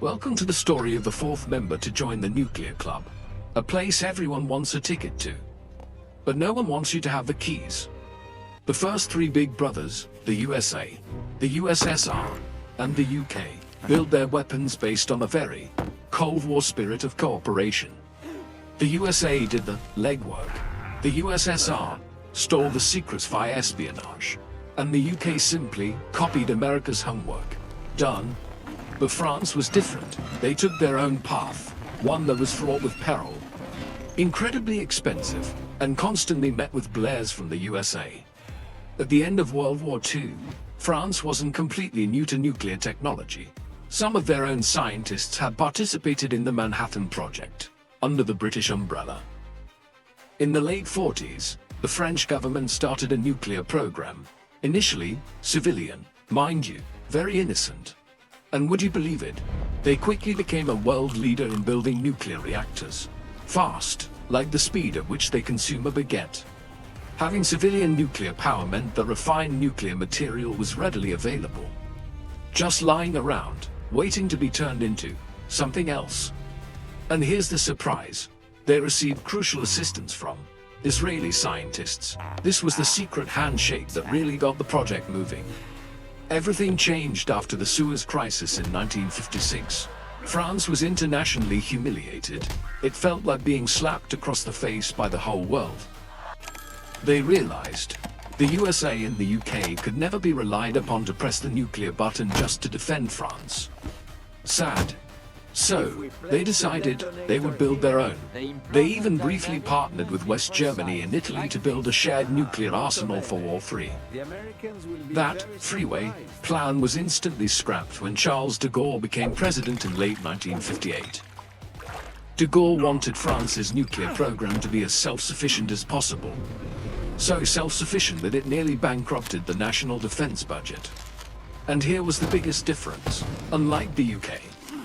Welcome to the story of the fourth member to join the nuclear club. A place everyone wants a ticket to. But no one wants you to have the keys. The first three big brothers, the USA, the USSR, and the UK, built their weapons based on a very Cold War spirit of cooperation. The USA did the legwork. The USSR stole the secrets via espionage. And the UK simply copied America's homework. Done. But France was different. They took their own path, one that was fraught with peril, incredibly expensive, and constantly met with glares from the USA. At the end of World War II, France wasn't completely new to nuclear technology. Some of their own scientists had participated in the Manhattan Project, under the British umbrella. In the late 40s, the French government started a nuclear program. Initially, civilian, mind you, very innocent. And would you believe it? They quickly became a world leader in building nuclear reactors. Fast, like the speed at which they consume a baguette. Having civilian nuclear power meant that refined nuclear material was readily available. Just lying around, waiting to be turned into something else. And here's the surprise. They received crucial assistance from Israeli scientists. This was the secret handshake that really got the project moving. Everything changed after the Suez Crisis in 1956. France was internationally humiliated. It felt like being slapped across the face by the whole world. They realized the USA and the UK could never be relied upon to press the nuclear button just to defend France. Sad. So, they decided they would build their own. They even briefly partnered with West Germany and Italy to build a shared nuclear arsenal for War III. That freeway plan was instantly scrapped when Charles de Gaulle became president in late 1958. De Gaulle wanted France's nuclear program to be as self-sufficient as possible. So self-sufficient that it nearly bankrupted the national defense budget. And here was the biggest difference. Unlike the UK,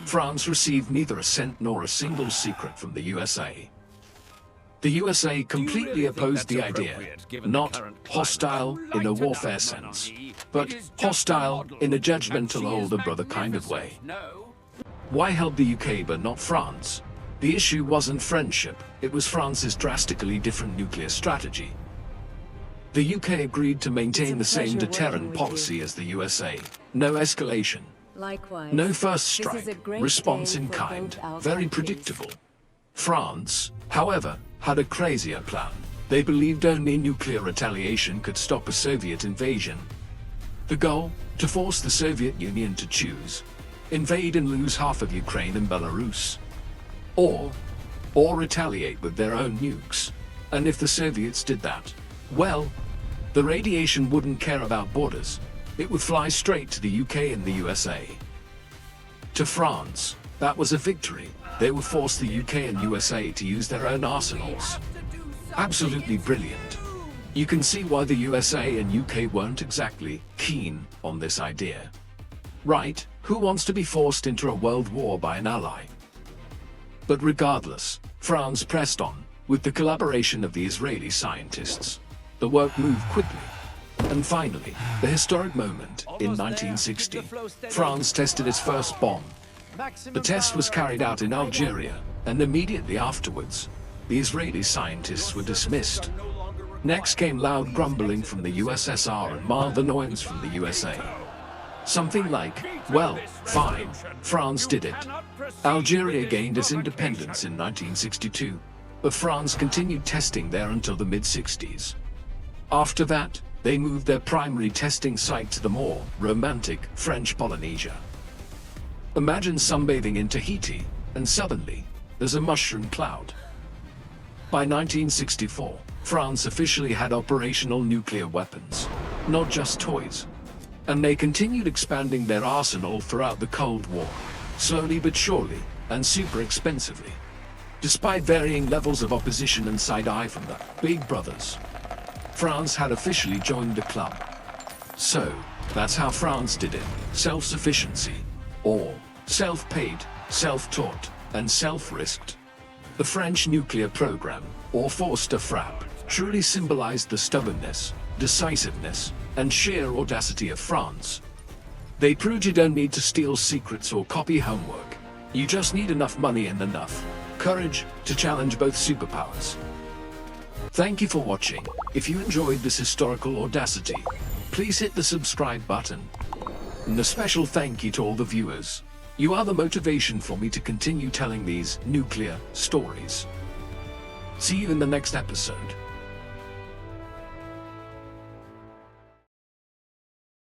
France received neither a cent nor a single secret from the USA. The USA completely opposed the idea, not hostile in a warfare sense, but hostile in a judgmental older brother kind of way. Why help the UK but not France? The issue wasn't friendship, it was France's drastically different nuclear strategy. The UK agreed to maintain the same deterrent policy as the USA. No escalation. Likewise. No first strike, response in kind, very predictable. France, however, had a crazier plan. They believed only nuclear retaliation could stop a Soviet invasion. The goal? To force the Soviet Union to choose. Invade and lose half of Ukraine and Belarus. Or retaliate with their own nukes. And if the Soviets did that, well, the radiation wouldn't care about borders. It would fly straight to the UK and the USA. To France, that was a victory. They would force the UK and USA to use their own arsenals. Absolutely brilliant. You can see why the USA and UK weren't exactly keen on this idea. Right, who wants to be forced into a world war by an ally? But regardless, France pressed on, with the collaboration of the Israeli scientists. The work moved quickly. And finally, the historic moment, in 1960, France tested its first bomb. The test was carried out in Algeria, and immediately afterwards, the Israeli scientists were dismissed. Next came loud grumbling from the USSR and mild annoyance from the USA. Something like, well, fine, France did it. Algeria gained its independence in 1962, but France continued testing there until the mid-60s. After that, they moved their primary testing site to the more romantic French Polynesia. Imagine sunbathing in Tahiti, and suddenly, there's a mushroom cloud. By 1964, France officially had operational nuclear weapons, not just toys. And they continued expanding their arsenal throughout the Cold War, slowly but surely, and super expensively. Despite varying levels of opposition and side-eye from the big brothers, France had officially joined the club. So, that's how France did it. Self-sufficiency. Or, self-paid, self-taught, and self-risked. The French nuclear program, or force de frappe, truly symbolized the stubbornness, decisiveness, and sheer audacity of France. They proved you don't need to steal secrets or copy homework. You just need enough money and enough courage to challenge both superpowers. Thank you for watching. If you enjoyed this historical audacity, please hit the subscribe button. And a special thank you to all the viewers. You are the motivation for me to continue telling these nuclear stories. See you in the next episode.